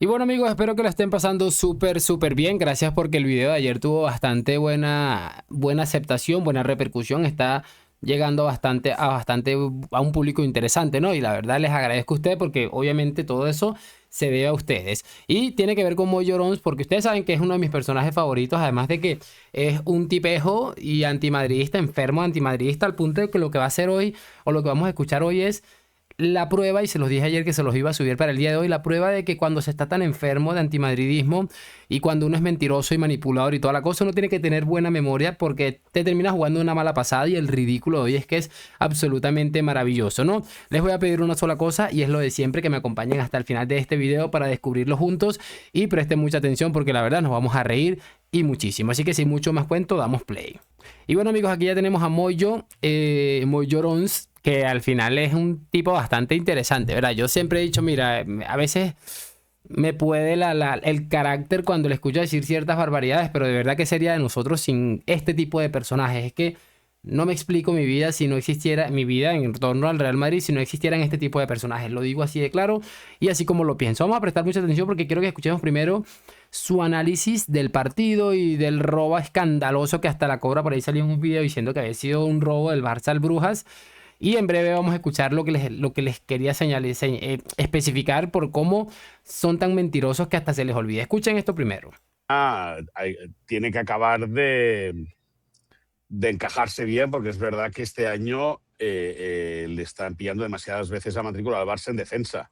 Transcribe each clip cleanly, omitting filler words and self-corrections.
Y bueno amigos, espero que lo estén pasando súper bien. Gracias porque el video de ayer tuvo bastante buena aceptación, buena repercusión. Está llegando a un público interesante, ¿no? Y la verdad les agradezco a ustedes porque obviamente todo eso se debe a ustedes. Y tiene que ver con Moy Llorons porque ustedes saben que es uno de mis personajes favoritos, además de que es un tipejo y antimadridista, enfermo antimadridista, al punto de que lo que va a hacer hoy o lo que vamos a escuchar hoy es la prueba, y se los dije ayer que se los iba a subir para el día de hoy, la prueba de que cuando se está tan enfermo de antimadridismo y cuando uno es mentiroso y manipulador y toda la cosa, uno tiene que tener buena memoria porque te terminas jugando una mala pasada, y el ridículo de hoy es que es absolutamente maravilloso, ¿no? Les voy a pedir una sola cosa y es lo de siempre, que me acompañen hasta el final de este video para descubrirlo juntos y presten mucha atención porque la verdad nos vamos a reír y muchísimo. Así que sin mucho más cuento, damos play. Y bueno amigos, aquí ya tenemos a Moyo, Moy Llorons, que al final es un tipo bastante interesante, ¿verdad? Yo siempre he dicho, mira, a veces me puede el carácter cuando le escucho decir ciertas barbaridades, pero de verdad que sería de nosotros sin este tipo de personajes. Es que no me explico mi vida si no existiera, mi vida en torno al Real Madrid, si no existieran este tipo de personajes. Lo digo así de claro y así como lo pienso. Vamos a prestar mucha atención porque quiero que escuchemos primero su análisis del partido y del robo escandaloso que hasta la Cobra por ahí salió en un video diciendo que había sido un robo del Barça al Brujas. Y en breve vamos a escuchar lo que les quería especificar por cómo son tan mentirosos que hasta se les olvida. Escuchen esto primero. Tiene que acabar de encajarse bien, porque es verdad que este año le están pillando demasiadas veces la matrícula al Barça en defensa.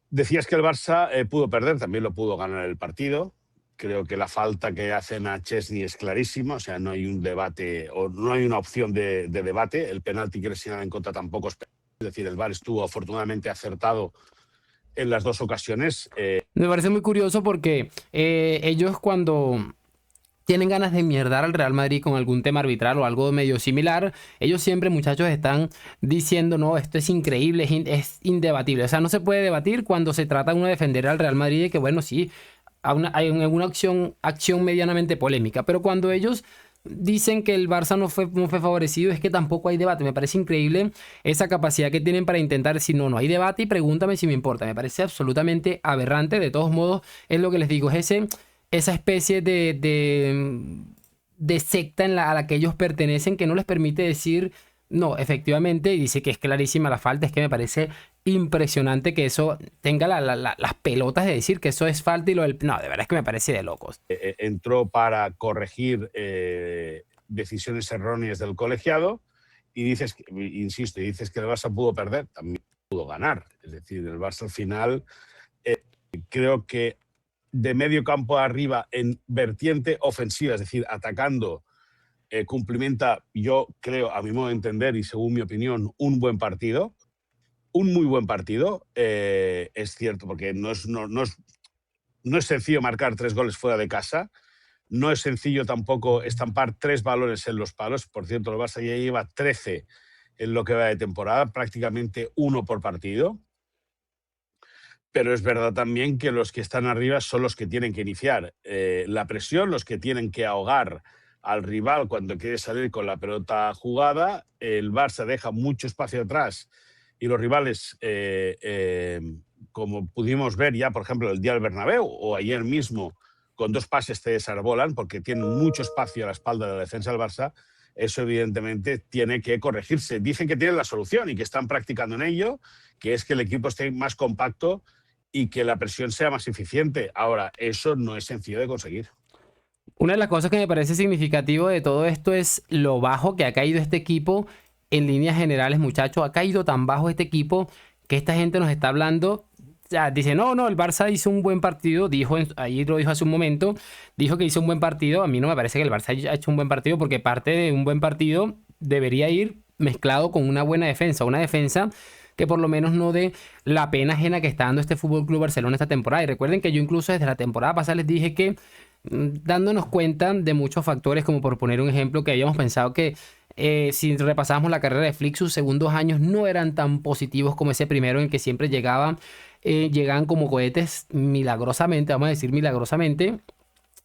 Decías que el Barça pudo perder, también lo pudo ganar el partido. Creo que la falta que hacen a Chesney es clarísima, o sea, no hay un debate o no hay una opción de debate. El penalti que le señalan en contra tampoco es decir, el VAR estuvo afortunadamente acertado en las dos ocasiones. Me parece muy curioso porque ellos cuando tienen ganas de mierdar al Real Madrid con algún tema arbitral o algo medio similar, ellos siempre, muchachos, están diciendo, no, esto es increíble, es indebatible. O sea, no se puede debatir cuando se trata uno de defender al Real Madrid y que, bueno, sí, hay una acción medianamente polémica, pero cuando ellos dicen que el Barça no fue favorecido, es que tampoco hay debate. Me parece increíble esa capacidad que tienen para intentar decir, no hay debate y pregúntame si me importa. Me parece absolutamente aberrante. De todos modos, es lo que les digo, es esa especie de secta a la que ellos pertenecen, que no les permite decir, no, efectivamente, y dice que es clarísima la falta. Es que me parece impresionante que eso tenga las pelotas de decir que eso es falta y lo del... No, de verdad es que me parece de locos. Entró para corregir decisiones erróneas del colegiado y dices, insisto, y dices que el Barça pudo perder, también pudo ganar. Es decir, el Barça al final creo que de medio campo arriba en vertiente ofensiva, es decir, atacando, cumplimenta, yo creo, a mi modo de entender y según mi opinión, un buen partido. Un muy buen partido, es cierto, porque no es sencillo marcar 3 goles fuera de casa, no es sencillo tampoco estampar 3 balones en los palos. Por cierto, el Barça ya lleva 13 en lo que va de temporada, prácticamente 1 por partido. Pero es verdad también que los que están arriba son los que tienen que iniciar la presión, los que tienen que ahogar al rival cuando quiere salir con la pelota jugada. El Barça deja mucho espacio atrás y los rivales, como pudimos ver ya, por ejemplo, el día del Bernabéu o ayer mismo, con 2 pases te desarbolan porque tienen mucho espacio a la espalda de la defensa del Barça. Eso evidentemente tiene que corregirse. Dicen que tienen la solución y que están practicando en ello, que es que el equipo esté más compacto y que la presión sea más eficiente. Ahora, eso no es sencillo de conseguir. Una de las cosas que me parece significativo de todo esto es lo bajo que ha caído este equipo en líneas generales, muchachos. Ha caído tan bajo este equipo que esta gente nos está hablando. O sea, dice, no, el Barça hizo un buen partido. Ahí lo dijo hace un momento. Dijo que hizo un buen partido. A mí no me parece que el Barça haya hecho un buen partido, porque parte de un buen partido debería ir mezclado con una buena defensa. Una defensa que por lo menos no dé la pena ajena que está dando este Fútbol Club Barcelona esta temporada. Y recuerden que yo incluso desde la temporada pasada les dije que, dándonos cuenta de muchos factores, como por poner un ejemplo, que habíamos pensado que si repasamos la carrera de Flick, sus segundos años no eran tan positivos como ese primero, en que siempre llegaban como cohetes milagrosamente, vamos a decir milagrosamente.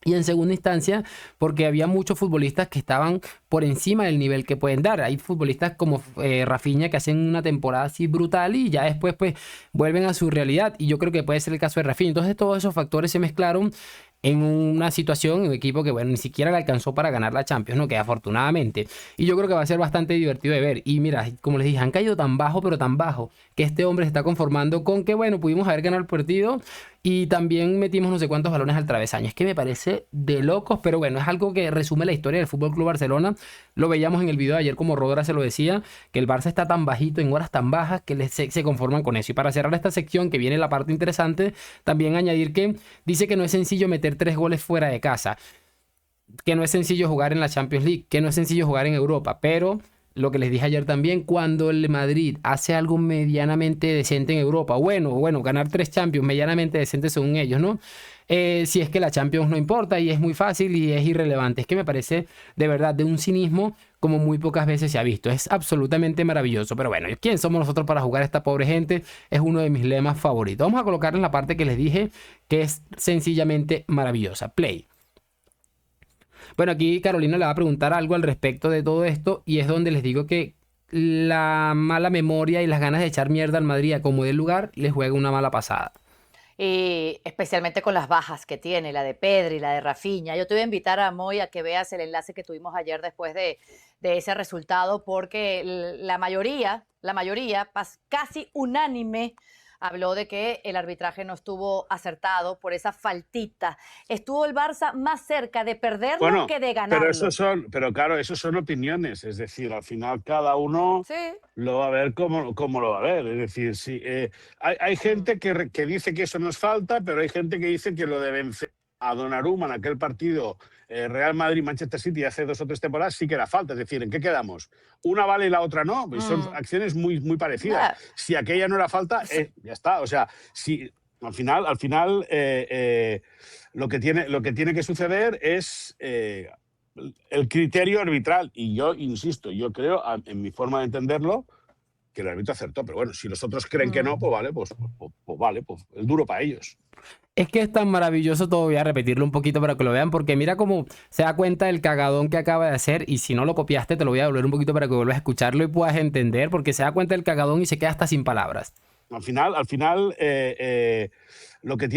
Y en segunda instancia, porque había muchos futbolistas que estaban por encima del nivel que pueden dar. Hay futbolistas como Rafinha que hacen una temporada así brutal y ya después pues vuelven a su realidad. Y yo creo que puede ser el caso de Rafinha. Entonces todos esos factores se mezclaron en una situación, en un equipo que, bueno, ni siquiera le alcanzó para ganar la Champions, ¿no? Que afortunadamente. Y yo creo que va a ser bastante divertido de ver. Y mira, como les dije, han caído tan bajo, pero tan bajo, que este hombre se está conformando con que, bueno, pudimos haber ganado el partido y también metimos no sé cuántos balones al travesaño. Es que me parece de locos, pero bueno, es algo que resume la historia del Fútbol Club Barcelona. Lo veíamos en el video de ayer, como Rodra se lo decía, que el Barça está tan bajito en horas tan bajas que se conforman con eso. Y para cerrar esta sección, que viene la parte interesante, también añadir que dice que no es sencillo meter 3 goles fuera de casa, que no es sencillo jugar en la Champions League, que no es sencillo jugar en Europa, pero lo que les dije ayer también, cuando el Madrid hace algo medianamente decente en Europa, bueno, ganar 3 Champions medianamente decentes según ellos, ¿no? Si es que la Champions no importa y es muy fácil y es irrelevante. Es que me parece de verdad de un cinismo como muy pocas veces se ha visto. Es absolutamente maravilloso. Pero bueno, ¿quién somos nosotros para jugar a esta pobre gente? Es uno de mis lemas favoritos. Vamos a colocar en la parte que les dije que es sencillamente maravillosa. Play. Bueno, aquí Carolina le va a preguntar algo al respecto de todo esto y es donde les digo que la mala memoria y las ganas de echar mierda al Madrid a como dé lugar les juega una mala pasada. Y especialmente con las bajas que tiene, la de Pedri, la de Rafinha. Yo te voy a invitar a Moy a que veas el enlace que tuvimos ayer después de ese resultado, porque la mayoría, casi unánime, habló de que el arbitraje no estuvo acertado por esa faltita. Estuvo el Barça más cerca de perderlo que de ganarlo. Pero claro, eso son opiniones. Es decir, al final cada uno lo va a ver como lo va a ver. Es decir, sí, hay gente que dice que eso no es falta, pero hay gente que dice que lo de vencer a Donnarumma en aquel partido Real Madrid-Manchester City hace 2 o 3 temporadas sí que era falta. Es decir, ¿en qué quedamos? Una vale y la otra no. Pues son acciones muy, muy parecidas. Si aquella no era falta, ya está. O sea, si, al final lo que tiene que suceder es el criterio arbitral. Y yo insisto, yo creo, en mi forma de entenderlo, que el árbitro acertó. Pero bueno, si los otros creen que no, pues vale, pues vale, pues el duro para ellos. Es que es tan maravilloso todo, voy a repetirlo un poquito para que lo vean, porque mira cómo se da cuenta del cagadón que acaba de hacer, y si no lo copiaste te lo voy a volver un poquito para que vuelvas a escucharlo y puedas entender, porque se da cuenta del cagadón y se queda hasta sin palabras. Al final lo que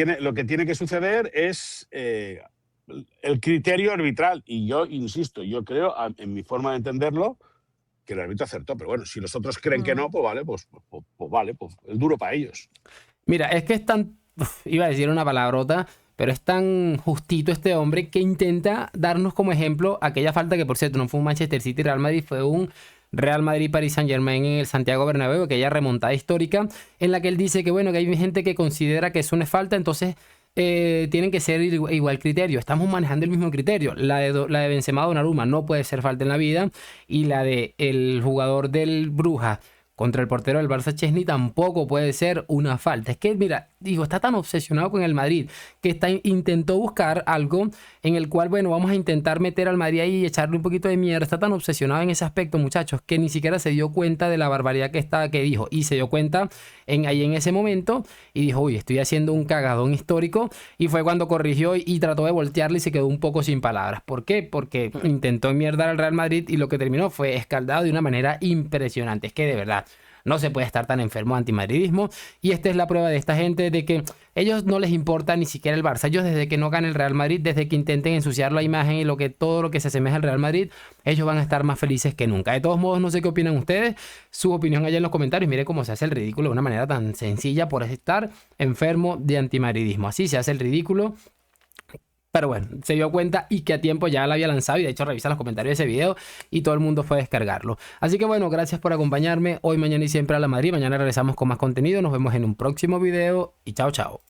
tiene que suceder es el criterio arbitral. Y yo insisto, yo creo, en mi forma de entenderlo, que el árbitro acertó. Pero bueno, si los otros creen que no, pues vale, pues vale, pues el duro para ellos. Mira, es que es tan... iba a decir una palabrota, pero es tan justito este hombre que intenta darnos como ejemplo aquella falta que, por cierto, no fue un Manchester City Real Madrid, fue un Real Madrid-Paris Saint-Germain en el Santiago Bernabéu, aquella remontada histórica en la que él dice que, bueno, que hay gente que considera que eso no es falta, entonces tienen que ser igual criterio. Estamos manejando el mismo criterio. La de Benzema Donnarumma no puede ser falta en la vida, y la de el jugador del Brujas contra el portero del Barça, Chesney, tampoco puede ser una falta. Es que, mira, digo, está tan obsesionado con el Madrid que intentó buscar algo en el cual, bueno, vamos a intentar meter al Madrid ahí y echarle un poquito de mierda. Está tan obsesionado en ese aspecto, muchachos, que ni siquiera se dio cuenta de la barbaridad que dijo. Y se dio cuenta ahí en ese momento y dijo, uy, estoy haciendo un cagadón histórico. Y fue cuando corrigió y trató de voltearle y se quedó un poco sin palabras. ¿Por qué? Porque intentó enmierdar al Real Madrid y lo que terminó fue escaldado de una manera impresionante. Es que de verdad no se puede estar tan enfermo de antimadridismo, y esta es la prueba de esta gente de que ellos no les importa ni siquiera el Barça. Ellos, desde que no gane el Real Madrid, desde que intenten ensuciar la imagen y todo lo que se asemeja al Real Madrid, ellos van a estar más felices que nunca. De todos modos, no sé qué opinan ustedes, su opinión allá en los comentarios. Mire cómo se hace el ridículo de una manera tan sencilla por estar enfermo de antimadridismo. Así se hace el ridículo. Pero bueno, se dio cuenta y que a tiempo ya la había lanzado, y de hecho revisa los comentarios de ese video y todo el mundo fue a descargarlo. Así que bueno, gracias por acompañarme hoy, mañana y siempre a la Madrid. Mañana regresamos con más contenido. Nos vemos en un próximo video y chao, chao.